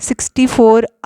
64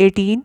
18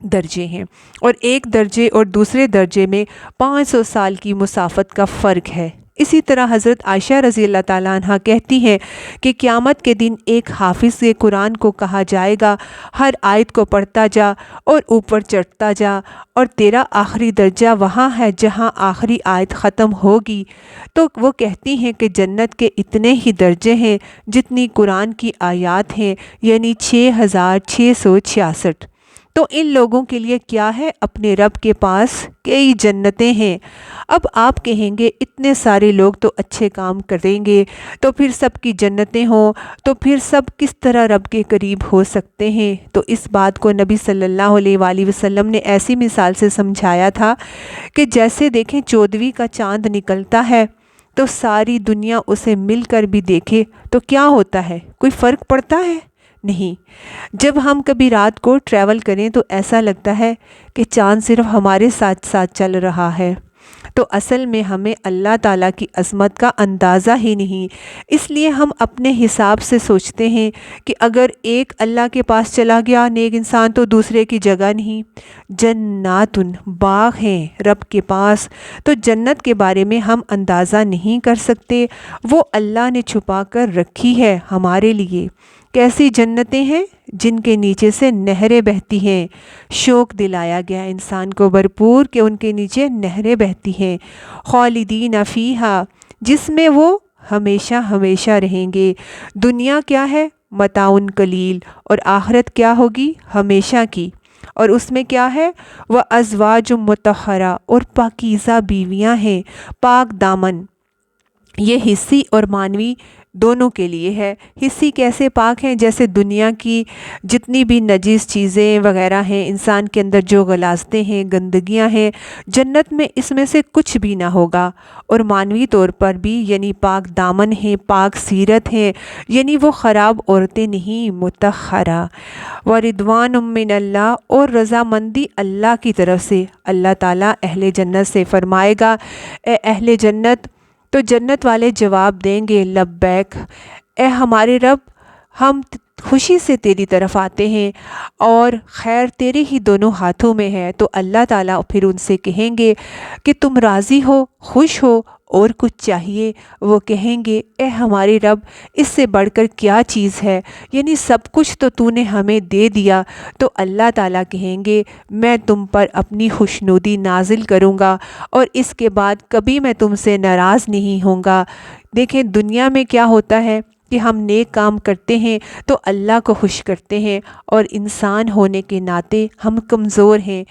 درجے ہیں، اور ایک درجے اور دوسرے درجے میں 500 سال کی مسافت کا فرق ہے۔ اسی طرح حضرت عائشہ رضی اللہ تعالیٰ عنہ کہتی ہیں کہ قیامت کے دن ایک حافظ قرآن کو کہا جائے گا، ہر آیت کو پڑھتا جا اور اوپر چڑھتا جا، اور تیرا آخری درجہ وہاں ہے جہاں آخری آیت ختم ہوگی۔ تو وہ کہتی ہیں کہ جنت کے اتنے ہی درجے ہیں جتنی قرآن کی آیات ہیں، یعنی 6666۔ تو ان لوگوں کے لیے کیا ہے؟ اپنے رب کے پاس کئی جنتیں ہیں۔ اب آپ کہیں گے اتنے سارے لوگ تو اچھے کام کریں گے تو پھر سب کی جنتیں ہوں، تو پھر سب کس طرح رب کے قریب ہو سکتے ہیں؟ تو اس بات کو نبی صلی اللہ علیہ وآلہ وسلم نے ایسی مثال سے سمجھایا تھا کہ جیسے دیکھیں 14ویں کا چاند نکلتا ہے تو ساری دنیا اسے مل کر بھی دیکھے تو کیا ہوتا ہے؟ کوئی فرق پڑتا ہے؟ نہیں۔ جب ہم کبھی رات کو ٹریول کریں تو ایسا لگتا ہے کہ چاند صرف ہمارے ساتھ ساتھ چل رہا ہے، تو اصل میں ہمیں اللہ تعالیٰ کی عظمت کا اندازہ ہی نہیں۔ اس لیے ہم اپنے حساب سے سوچتے ہیں کہ اگر ایک اللہ کے پاس چلا گیا نیک انسان تو دوسرے کی جگہ نہیں۔ جناتن، باغ ہیں رب کے پاس، تو جنت کے بارے میں ہم اندازہ نہیں کر سکتے، وہ اللہ نے چھپا کر رکھی ہے ہمارے لیے۔ کیسی جنتیں ہیں؟ جن کے نیچے سے نہریں بہتی ہیں۔ شوق دلایا گیا انسان کو بھرپور کہ ان کے نیچے نہریں بہتی ہیں۔ خالدین فیہا، جس میں وہ ہمیشہ ہمیشہ رہیں گے۔ دنیا کیا ہے؟ متاع قلیل، اور آخرت کیا ہوگی؟ ہمیشہ کی۔ اور اس میں کیا ہے؟ وَأَزْوَاجٌ مُطَہَّرَةٌ، اور پاکیزہ بیویاں ہیں، پاک دامن۔ یہ حصی اور معنوی دونوں کے لیے ہے۔ حصی کیسے پاک ہیں؟ جیسے دنیا کی جتنی بھی نجس چیزیں وغیرہ ہیں، انسان کے اندر جو غلاظتیں ہیں، گندگیاں ہیں، جنت میں اس میں سے کچھ بھی نہ ہوگا۔ اور معنوی طور پر بھی یعنی پاک دامن ہیں، پاک سیرت ہیں، یعنی وہ خراب عورتیں نہیں، مطہرہ۔ وَرِضْوَانٌ مِّنَ اللَّهِ، اور رضامندی اللہ کی طرف سے۔ اللہ تعالیٰ اہل جنت سے فرمائے گا اے اہل جنت، تو جنت والے جواب دیں گے لبیک، اے ہمارے رب، ہم خوشی سے تیری طرف آتے ہیں اور خیر تیرے ہی دونوں ہاتھوں میں ہے۔ تو اللہ تعالیٰ پھر ان سے کہیں گے کہ تم راضی ہو، خوش ہو، اور کچھ چاہیے؟ وہ کہیں گے اے ہمارے رب، اس سے بڑھ کر کیا چیز ہے؟ یعنی سب کچھ تو نے ہمیں دے دیا۔ تو اللہ تعالیٰ کہیں گے میں تم پر اپنی خوشنودی نازل کروں گا اور اس کے بعد کبھی میں تم سے ناراض نہیں ہوں گا۔ دیکھیں دنیا میں کیا ہوتا ہے کہ ہم نیک کام کرتے ہیں تو اللہ کو خوش کرتے ہیں، اور انسان ہونے کے ناطے ہم کمزور ہیں،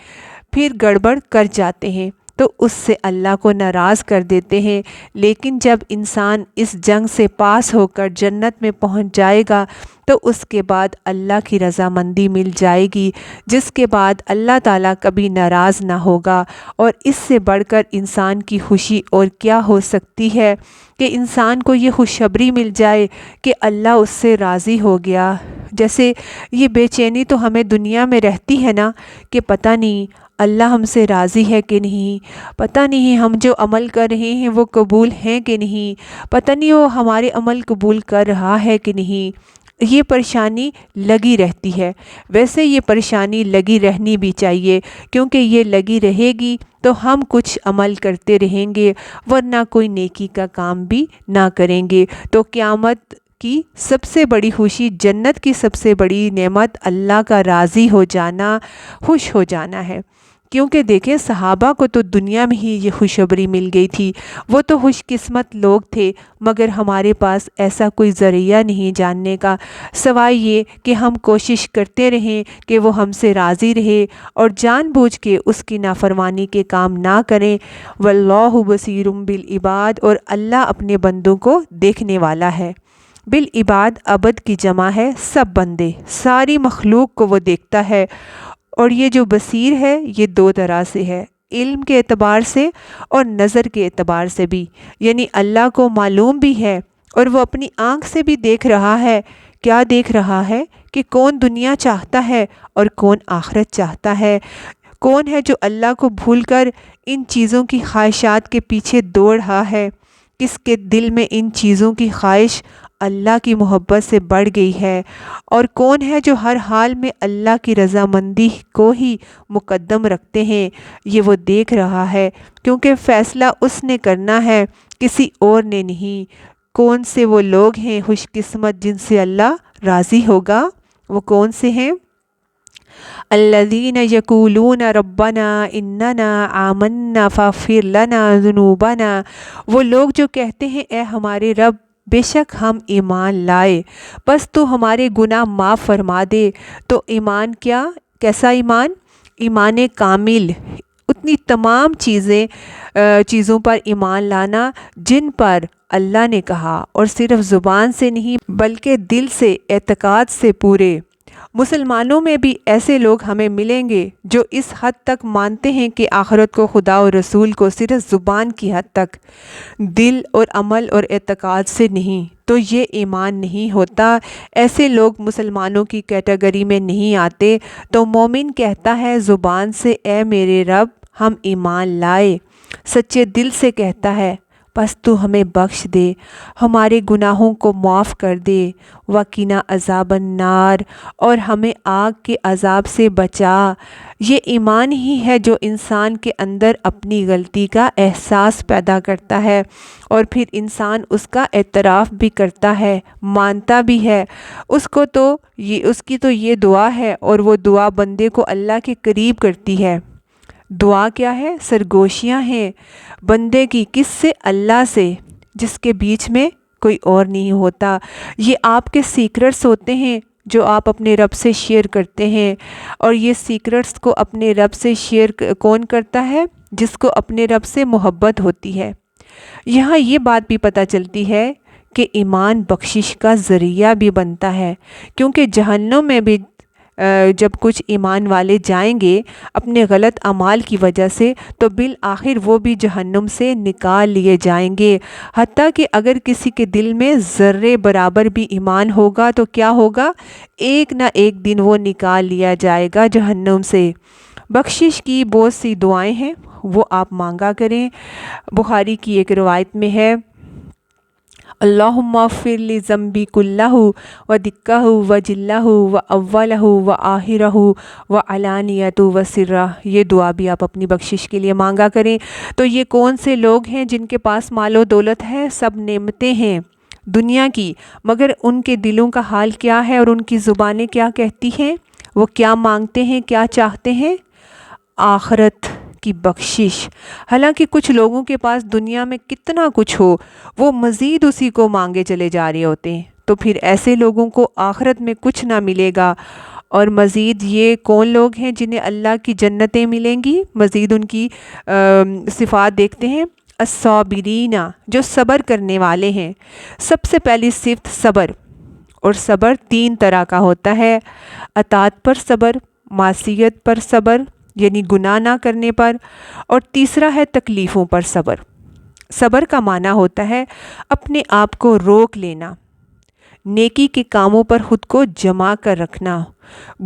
پھر گڑبڑ کر جاتے ہیں تو اس سے اللہ کو ناراض کر دیتے ہیں۔ لیکن جب انسان اس جنگ سے پاس ہو کر جنت میں پہنچ جائے گا تو اس کے بعد اللہ کی رضامندی مل جائے گی، جس کے بعد اللہ تعالیٰ کبھی ناراض نہ ہوگا۔ اور اس سے بڑھ کر انسان کی خوشی اور کیا ہو سکتی ہے کہ انسان کو یہ خوشخبری مل جائے کہ اللہ اس سے راضی ہو گیا۔ جیسے یہ بے چینی تو ہمیں دنیا میں رہتی ہے نا کہ پتہ نہیں اللہ ہم سے راضی ہے کہ نہیں، پتہ نہیں ہم جو عمل کر رہے ہیں وہ قبول ہیں کہ نہیں، پتہ نہیں وہ ہمارے عمل قبول کر رہا ہے کہ نہیں۔ یہ پریشانی لگی رہتی ہے۔ ویسے یہ پریشانی لگی رہنی بھی چاہیے، کیونکہ یہ لگی رہے گی تو ہم کچھ عمل کرتے رہیں گے، ورنہ کوئی نیکی کا کام بھی نہ کریں گے۔ تو قیامت کی سب سے بڑی خوشی، جنت کی سب سے بڑی نعمت اللہ کا راضی ہو جانا، خوش ہو جانا ہے۔ کیونکہ دیکھیں صحابہ کو تو دنیا میں ہی یہ خوشخبری مل گئی تھی، وہ تو خوش قسمت لوگ تھے، مگر ہمارے پاس ایسا کوئی ذریعہ نہیں جاننے کا سوائے یہ کہ ہم کوشش کرتے رہیں کہ وہ ہم سے راضی رہے اور جان بوجھ کے اس کی نافرمانی کے کام نہ کریں۔ واللہ بصیر بالعباد، اور اللہ اپنے بندوں کو دیکھنے والا ہے۔ بالعباد عبد کی جمع ہے سب بندے، ساری مخلوق کو وہ دیکھتا ہے۔ اور یہ جو بصیر ہے یہ دو طرح سے ہے، علم کے اعتبار سے اور نظر کے اعتبار سے بھی، یعنی اللہ کو معلوم بھی ہے اور وہ اپنی آنکھ سے بھی دیکھ رہا ہے۔ کیا دیکھ رہا ہے؟ کہ کون دنیا چاہتا ہے اور کون آخرت چاہتا ہے، کون ہے جو اللہ کو بھول کر ان چیزوں کی خواہشات کے پیچھے دوڑ رہا ہے، کس کے دل میں ان چیزوں کی خواہش اللہ کی محبت سے بڑھ گئی ہے، اور کون ہے جو ہر حال میں اللہ کی رضامندی کو ہی مقدم رکھتے ہیں، یہ وہ دیکھ رہا ہے، کیونکہ فیصلہ اس نے کرنا ہے، کسی اور نے نہیں۔ کون سے وہ لوگ ہیں خوش قسمت جن سے اللہ راضی ہوگا؟ وہ کون سے ہیں؟ الذین یقولون ربنا اننا آمنا فاغفر لنا ذنوبنا، وہ لوگ جو کہتے ہیں اے ہمارے رب بے شک ہم ایمان لائے، بس تو ہمارے گناہ معاف فرما دے۔ تو ایمان کیا؟ کیسا ایمان؟ ایمان کامل، اتنی تمام چیزوں پر ایمان لانا جن پر اللہ نے کہا، اور صرف زبان سے نہیں بلکہ دل سے، اعتقاد سے پورے۔ مسلمانوں میں بھی ایسے لوگ ہمیں ملیں گے جو اس حد تک مانتے ہیں کہ آخرت کو، خدا اور رسول کو، صرف زبان کی حد تک، دل اور عمل اور اعتقاد سے نہیں، تو یہ ایمان نہیں ہوتا۔ ایسے لوگ مسلمانوں کی کیٹیگری میں نہیں آتے۔ تو مومن کہتا ہے زبان سے اے میرے رب ہم ایمان لائے، سچے دل سے کہتا ہے بس تو ہمیں بخش دے، ہمارے گناہوں کو معاف کر دے، وقنا عذاب النار، اور ہمیں آگ کے عذاب سے بچا۔ یہ ایمان ہی ہے جو انسان کے اندر اپنی غلطی کا احساس پیدا کرتا ہے، اور پھر انسان اس کا اعتراف بھی کرتا ہے، مانتا بھی ہے۔ اس کی تو یہ دعا ہے، اور وہ دعا بندے کو اللہ کے قریب کرتی ہے۔ دعا کیا ہے؟ سرگوشیاں ہیں بندے کی، کس سے؟ اللہ سے، جس کے بیچ میں کوئی اور نہیں ہوتا۔ یہ آپ کے سیکرٹس ہوتے ہیں جو آپ اپنے رب سے شیئر کرتے ہیں، اور یہ سیکرٹس کو اپنے رب سے شیئر کون کرتا ہے؟ جس کو اپنے رب سے محبت ہوتی ہے۔ یہاں یہ بات بھی پتہ چلتی ہے کہ ایمان بخشش کا ذریعہ بھی بنتا ہے، کیونکہ جہنم میں بھی جب کچھ ایمان والے جائیں گے اپنے غلط اعمال کی وجہ سے، تو بالآخر وہ بھی جہنم سے نکال لیے جائیں گے۔ حتیٰ کہ اگر کسی کے دل میں ذرے برابر بھی ایمان ہوگا تو کیا ہوگا؟ ایک نہ ایک دن وہ نکال لیا جائے گا جہنم سے۔ بخشش کی بہت سی دعائیں ہیں، وہ آپ مانگا کریں۔ بخاری کی ایک روایت میں ہے اللہم اغفر لی ذنبی کلہ و دکہ و جلہ و اولہ و آخرہ و علانیتہ و سرہ۔ یہ دعا بھی آپ اپنی بخشش کے لیے مانگا کریں۔ تو یہ کون سے لوگ ہیں جن کے پاس مال و دولت ہے؟ سب نعمتیں ہیں دنیا کی، مگر ان کے دلوں کا حال کیا ہے، اور ان کی زبانیں کیا کہتی ہیں؟ وہ کیا مانگتے ہیں، کیا چاہتے ہیں؟ آخرت کی بخشش۔ حالانکہ کچھ لوگوں کے پاس دنیا میں کتنا کچھ ہو، وہ مزید اسی کو مانگے چلے جا رہے ہوتے ہیں، تو پھر ایسے لوگوں کو آخرت میں کچھ نہ ملے گا۔ اور مزید یہ کون لوگ ہیں جنہیں اللہ کی جنتیں ملیں گی؟ مزید ان کی صفات دیکھتے ہیں۔ الصابرین، جو صبر کرنے والے ہیں۔ سب سے پہلی صفت صبر، اور صبر 3 طرح کا ہوتا ہے: اطاعت پر صبر، معصیت پر صبر یعنی گناہ نہ کرنے پر، اور تیسرا ہے تکلیفوں پر صبر۔ صبر کا معنی ہوتا ہے اپنے آپ کو روک لینا، نیکی کے کاموں پر خود کو جما کر رکھنا،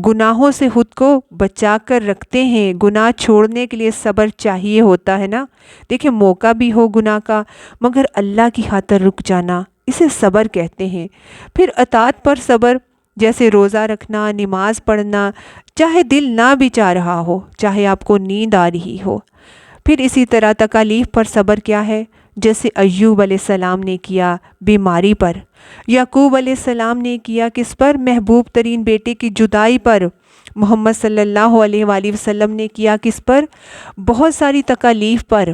گناہوں سے خود کو بچا کر رکھتے ہیں۔ گناہ چھوڑنے کے لیے صبر چاہیے ہوتا ہے نا، دیکھیں موقع بھی ہو گناہ کا، مگر اللہ کی خاطر رک جانا، اسے صبر کہتے ہیں۔ پھر اطاعت پر صبر، جیسے روزہ رکھنا، نماز پڑھنا، چاہے دل نہ بھی چاہ رہا ہو، چاہے آپ کو نیند آ رہی ہو۔ پھر اسی طرح تکالیف پر صبر کیا ہے؟ جیسے ایوب علیہ السلام نے کیا بیماری پر، یعقوب علیہ السلام نے کیا کس پر؟ محبوب ترین بیٹے کی جدائی پر۔ محمد صلی اللہ علیہ وآلہ وسلم نے کیا کس پر؟ بہت ساری تکالیف پر،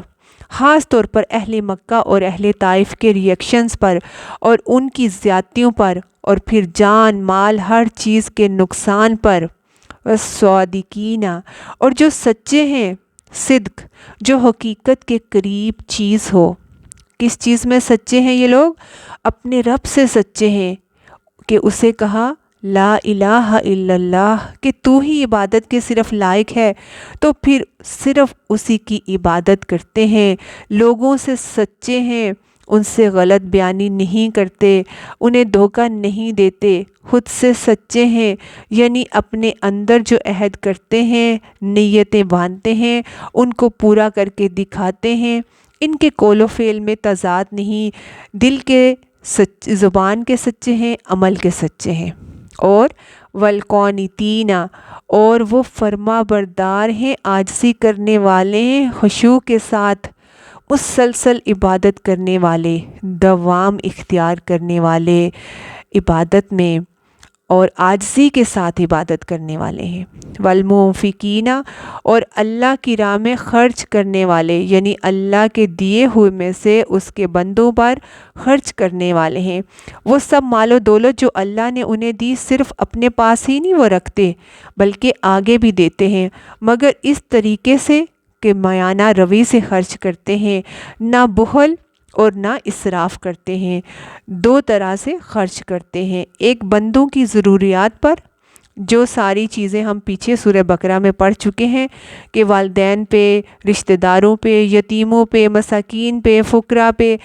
خاص طور پر اہل مکہ اور اہل طائف کے ریئیکشنز پر اور ان کی زیادتیوں پر، اور پھر جان مال ہر چیز کے نقصان پر۔ والصادقین، اور جو سچے ہیں، صدق جو حقیقت کے قریب چیز ہو۔ کس چیز میں سچے ہیں یہ لوگ؟ اپنے رب سے سچے ہیں کہ اسے کہا لا الہ الا اللہ، کہ تو ہی عبادت کے صرف لائق ہے، تو پھر صرف اسی کی عبادت کرتے ہیں۔ لوگوں سے سچے ہیں، ان سے غلط بیانی نہیں کرتے، انہیں دھوکہ نہیں دیتے، خود سے سچے ہیں، یعنی اپنے اندر جو عہد کرتے ہیں، نیتیں باندھتے ہیں، ان کو پورا کر کے دکھاتے ہیں۔ ان کے قول و فعل میں تضاد نہیں، دل کے زبان کے سچے ہیں، عمل کے سچے ہیں۔ اور والقانتین، اور وہ فرما بردار ہیں، عاجزی کرنے والے ہیں، خشوع کے ساتھ مسلسل عبادت کرنے والے، دوام اختیار کرنے والے عبادت میں اور عاجزی کے ساتھ عبادت کرنے والے ہیں۔ والمنفقین، اور اللہ کی راہ میں خرچ کرنے والے، یعنی اللہ کے دیے ہوئے میں سے اس کے بندوں پر خرچ کرنے والے ہیں۔ وہ سب مال و دولت جو اللہ نے انہیں دی صرف اپنے پاس ہی نہیں وہ رکھتے بلکہ آگے بھی دیتے ہیں، مگر اس طریقے سے کہ میانہ روی سے خرچ کرتے ہیں، نہ بخل اور نہ اسراف کرتے ہیں۔ دو طرح سے خرچ کرتے ہیں، ایک بندوں کی ضروریات پر، جو ساری چیزیں ہم پیچھے سورہ بقرہ میں پڑھ چکے ہیں کہ والدین پہ، رشتہ داروں پہ، یتیموں پہ، مساکین پہ، فقراء پہ،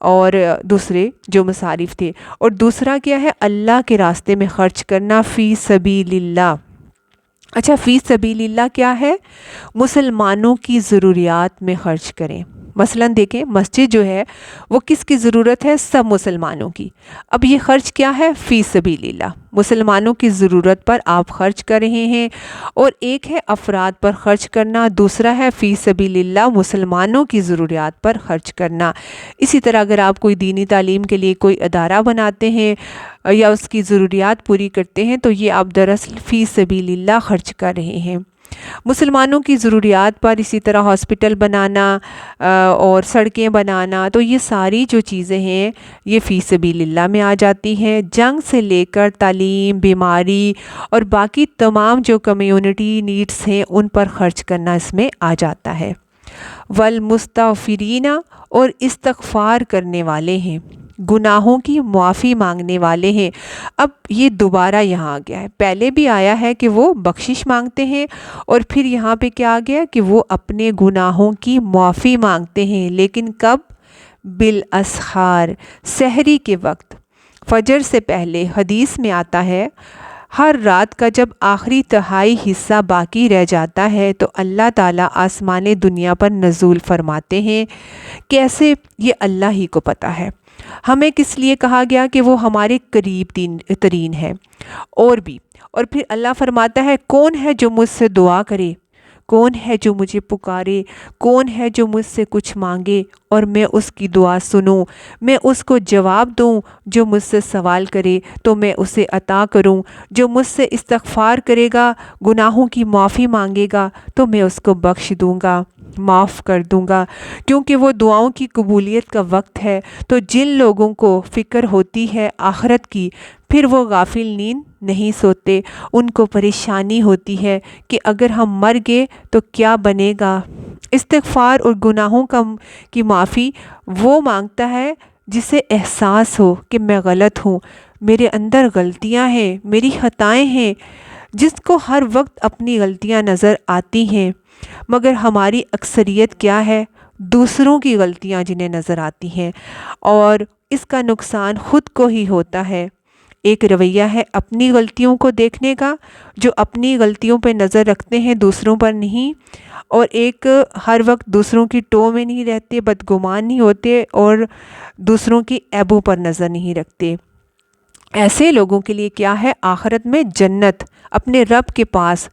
اور دوسرے جو مصارف تھے۔ اور دوسرا کیا ہے؟ اللہ کے راستے میں خرچ کرنا، فی سبیل اللہ۔ اچھا، فی سبیل اللہ کیا ہے؟ مسلمانوں کی ضروریات میں خرچ کریں۔ مثلاً دیکھیں، مسجد جو ہے وہ کس کی ضرورت ہے؟ سب مسلمانوں کی۔ اب یہ خرچ کیا ہے؟ فی سبیل اللہ، مسلمانوں کی ضرورت پر آپ خرچ کر رہے ہیں۔ اور ایک ہے افراد پر خرچ کرنا، دوسرا ہے فی سبیل اللہ مسلمانوں کی ضروریات پر خرچ کرنا۔ اسی طرح اگر آپ کوئی دینی تعلیم کے لیے کوئی ادارہ بناتے ہیں یا اس کی ضروریات پوری کرتے ہیں تو یہ آپ دراصل فی سبیل اللہ خرچ کر رہے ہیں۔ مسلمانوں کی ضروریات پر اسی طرح ہاسپٹل بنانا اور سڑکیں بنانا، تو یہ ساری جو چیزیں ہیں یہ فی سبیل اللہ میں آ جاتی ہیں۔ جنگ سے لے کر تعلیم، بیماری اور باقی تمام جو کمیونٹی نیڈز ہیں ان پر خرچ کرنا اس میں آ جاتا ہے۔ والمستغفرین، اور استغفار کرنے والے ہیں، گناہوں کی معافی مانگنے والے ہیں۔ اب یہ دوبارہ یہاں آ گیا ہے، پہلے بھی آیا ہے کہ وہ بخشش مانگتے ہیں، اور پھر یہاں پہ کیا آ گیا کہ وہ اپنے گناہوں کی معافی مانگتے ہیں، لیکن کب؟ بالاسحار، سحری کے وقت، فجر سے پہلے۔ حدیث میں آتا ہے ہر رات کا جب آخری تہائی حصہ باقی رہ جاتا ہے تو اللہ تعالیٰ آسمان دنیا پر نزول فرماتے ہیں۔ کیسے؟ یہ اللہ ہی کو پتہ ہے۔ ہمیں کس لیے کہا گیا کہ وہ ہمارے قریب ترین ہے؟ اور پھر اللہ فرماتا ہے کون ہے جو مجھ سے دعا کرے، کون ہے جو مجھے پکارے، کون ہے جو مجھ سے کچھ مانگے اور میں اس کی دعا سنوں، میں اس کو جواب دوں۔ جو مجھ سے سوال کرے تو میں اسے عطا کروں، جو مجھ سے استغفار کرے گا، گناہوں کی معافی مانگے گا تو میں اس کو بخش دوں گا، معاف کر دوں گا۔ کیونکہ وہ دعاؤں کی قبولیت کا وقت ہے، تو جن لوگوں کو فکر ہوتی ہے آخرت کی، پھر وہ غافل نیند نہیں سوتے، ان کو پریشانی ہوتی ہے کہ اگر ہم مر گئے تو کیا بنے گا۔ استغفار اور گناہوں کی معافی وہ مانگتا ہے جسے احساس ہو کہ میں غلط ہوں، میرے اندر غلطیاں ہیں، میری خطائیں ہیں، جس کو ہر وقت اپنی غلطیاں نظر آتی ہیں، مگر ہماری اکثریت کیا ہے؟ دوسروں کی غلطیاں جنہیں نظر آتی ہیں، اور اس کا نقصان خود کو ہی ہوتا ہے۔ ایک رویہ ہے اپنی غلطیوں کو دیکھنے کا، جو اپنی غلطیوں پہ نظر رکھتے ہیں، دوسروں پر نہیں، اور ایک ہر وقت دوسروں کی ٹو میں نہیں رہتے، بدگمان نہیں ہوتے اور دوسروں کی عیبوں پر نظر نہیں رکھتے۔ ایسے لوگوں کے لیے کیا ہے؟ آخرت میں جنت، اپنے رب کے پاس،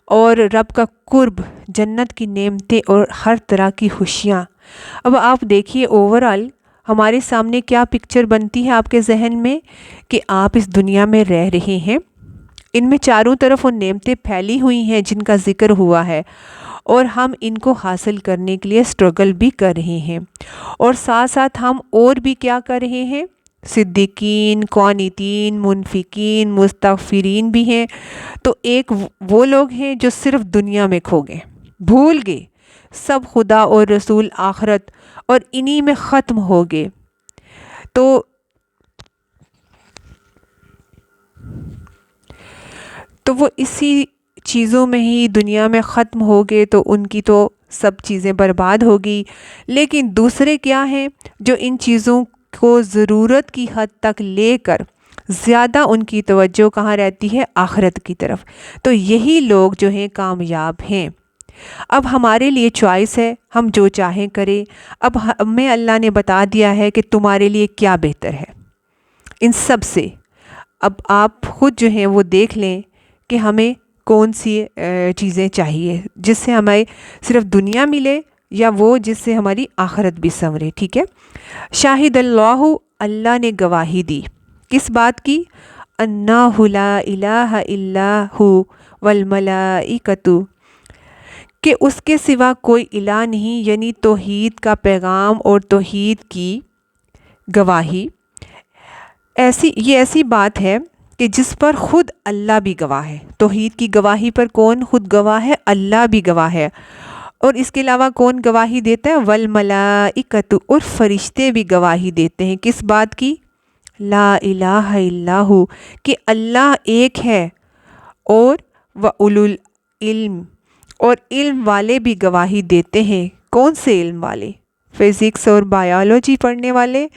اور رب کا قرب، جنت کی نعمتیں اور ہر طرح کی خوشیاں۔ اب آپ دیکھیے اوورآل ہمارے سامنے کیا پکچر بنتی ہے آپ کے ذہن میں کہ آپ اس دنیا میں رہ رہے ہیں، ان میں چاروں طرف وہ نعمتیں پھیلی ہوئی ہیں جن کا ذکر ہوا ہے، اور ہم ان کو حاصل کرنے کے لیے سٹرگل بھی کر رہے ہیں، اور ساتھ ساتھ ہم اور بھی کیا کر رہے ہیں؟ صدیقین، قانتین، منفقین، مستغفرین بھی ہیں۔ تو ایک وہ لوگ ہیں جو صرف دنیا میں کھو گئے، بھول گئے سب خدا اور رسول، آخرت، اور انہی میں ختم ہو گئے۔ تو وہ اسی چیزوں میں ہی دنیا میں ختم ہو گئے، تو ان کی تو سب چیزیں برباد ہو گئی۔ لیکن دوسرے کیا ہیں جو ان چیزوں کو ضرورت کی حد تک لے کر زیادہ ان کی توجہ کہاں رہتی ہے؟ آخرت کی طرف۔ تو یہی لوگ جو ہیں کامیاب ہیں۔ اب ہمارے لیے چوائس ہے، ہم جو چاہیں کریں۔ اب ہمیں اللہ نے بتا دیا ہے کہ تمہارے لیے کیا بہتر ہے۔ ان سب سے۔ اب آپ خود جو ہیں وہ دیکھ لیں کہ ہمیں کون سی چیزیں چاہیے جس سے ہمیں صرف دنیا ملے یا وہ جس سے ہماری آخرت بھی سنورے، ٹھیک ہے۔ شاہد اللہ، اللہ نے گواہی دی، کس بات کی؟ انہ لا الہ الا ہو والملائکۃ، کہ اس کے سوا کوئی الہ نہیں، یعنی توحید کا پیغام اور توحید کی گواہی۔ یہ ایسی بات ہے کہ جس پر خود اللہ بھی گواہ ہے۔ توحید کی گواہی پر کون خود گواہ ہے؟ اللہ بھی گواہ ہے۔ اور اس کے علاوہ کون گواہی دیتا ہے؟ والملائکۃ، اور فرشتے بھی گواہی دیتے ہیں، کس بات کی؟ لا الہ الا ہو، کہ اللہ ایک ہے۔ اور وَأُولُو العلم، اور علم والے بھی گواہی دیتے ہیں۔ کون سے علم والے؟ فزکس اور بایولوجی پڑھنے والے؟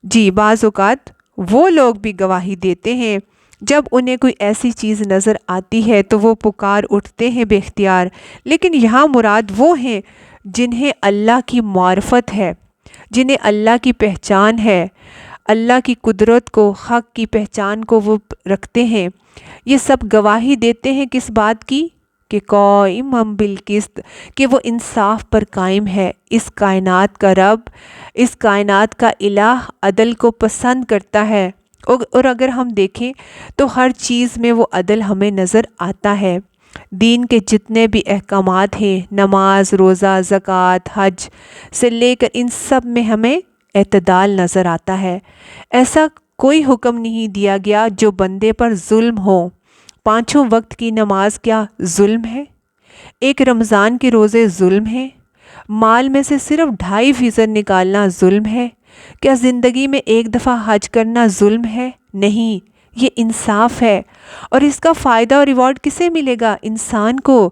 جی، بعض اوقات وہ لوگ بھی گواہی دیتے ہیں جب انہیں کوئی ایسی چیز نظر آتی ہے تو وہ پکار اٹھتے ہیں بے اختیار۔ لیکن یہاں مراد وہ ہیں جنہیں اللہ کی معرفت ہے، جنہیں اللہ کی پہچان ہے، اللہ کی قدرت کو، حق کی پہچان کو وہ رکھتے ہیں۔ یہ سب گواہی دیتے ہیں کس بات کی؟ کہ قائما بالقسط، کہ وہ انصاف پر قائم ہے۔ اس کائنات کا رب، اس کائنات کا الہ عدل کو پسند کرتا ہے۔ اور اگر ہم دیکھیں تو ہر چیز میں وہ عدل ہمیں نظر آتا ہے۔ دین کے جتنے بھی احکامات ہیں، نماز، روزہ، زکوٰۃ، حج سے لے کر ان سب میں ہمیں اعتدال نظر آتا ہے۔ ایسا کوئی حکم نہیں دیا گیا جو بندے پر ظلم ہو۔ 5 وقت کی نماز کیا ظلم ہے؟ ایک رمضان کے روزے ظلم ہیں؟ مال میں سے صرف 2.5% نکالنا ظلم ہے؟ کیا زندگی میں ایک دفعہ حج کرنا ظلم ہے؟ نہیں، یہ انصاف ہے۔ اور اس کا فائدہ اور ریوارڈ کسے ملے گا؟ انسان کو۔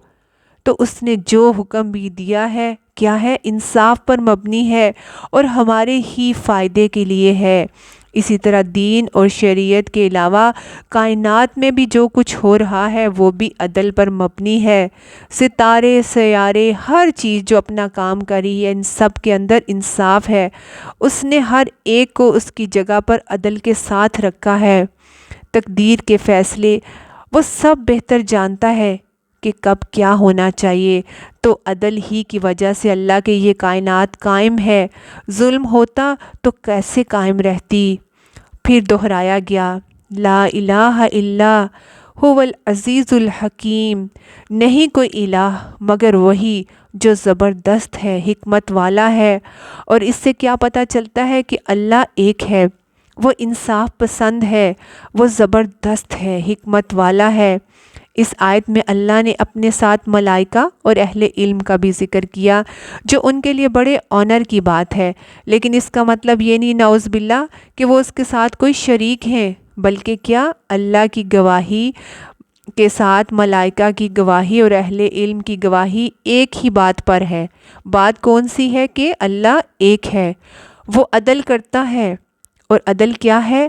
تو اس نے جو حکم بھی دیا ہے کیا ہے؟ انصاف پر مبنی ہے اور ہمارے ہی فائدے کے لیے ہے۔ اسی طرح دین اور شریعت کے علاوہ کائنات میں بھی جو کچھ ہو رہا ہے وہ بھی عدل پر مبنی ہے۔ ستارے، سیارے، ہر چیز جو اپنا کام کر رہی ہے، ان سب کے اندر انصاف ہے۔ اس نے ہر ایک کو اس کی جگہ پر عدل کے ساتھ رکھا ہے۔ تقدیر کے فیصلے وہ سب بہتر جانتا ہے کہ کب کیا ہونا چاہیے۔ تو عدل ہی کی وجہ سے اللہ کے یہ کائنات قائم ہے۔ ظلم ہوتا تو کیسے قائم رہتی؟ پھر دہرایا گیا، لا الہ الا هو العزیز الحکیم، نہیں کوئی الہ مگر وہی جو زبردست ہے، حکمت والا ہے۔ اور اس سے کیا پتہ چلتا ہے کہ اللہ ایک ہے، وہ انصاف پسند ہے، وہ زبردست ہے، حکمت والا ہے۔ اس آیت میں اللہ نے اپنے ساتھ ملائکہ اور اہل علم کا بھی ذکر کیا، جو ان کے لیے بڑے آنر کی بات ہے۔ لیکن اس کا مطلب یہ نہیں نعوذ باللہ کہ وہ اس کے ساتھ کوئی شریک ہیں، بلکہ کیا اللہ کی گواہی کے ساتھ ملائکہ کی گواہی اور اہل علم کی گواہی ایک ہی بات پر ہے۔ بات کون سی ہے؟ کہ اللہ ایک ہے، وہ عدل کرتا ہے۔ اور عدل کیا ہے؟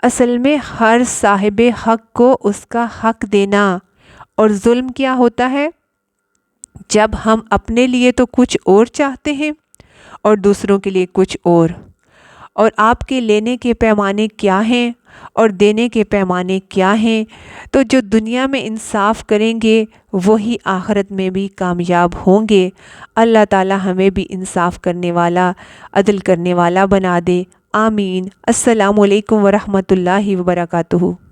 اصل میں ہر صاحب حق کو اس کا حق دینا۔ اور ظلم کیا ہوتا ہے؟ جب ہم اپنے لیے تو کچھ اور چاہتے ہیں اور دوسروں کے لیے کچھ اور۔ اور آپ کے لینے کے پیمانے کیا ہیں اور دینے کے پیمانے کیا ہیں؟ تو جو دنیا میں انصاف کریں گے وہی آخرت میں بھی کامیاب ہوں گے۔ اللہ تعالی ہمیں بھی انصاف کرنے والا، عدل کرنے والا بنا دے، آمین۔ السلام علیکم ورحمۃ اللہ وبرکاتہ۔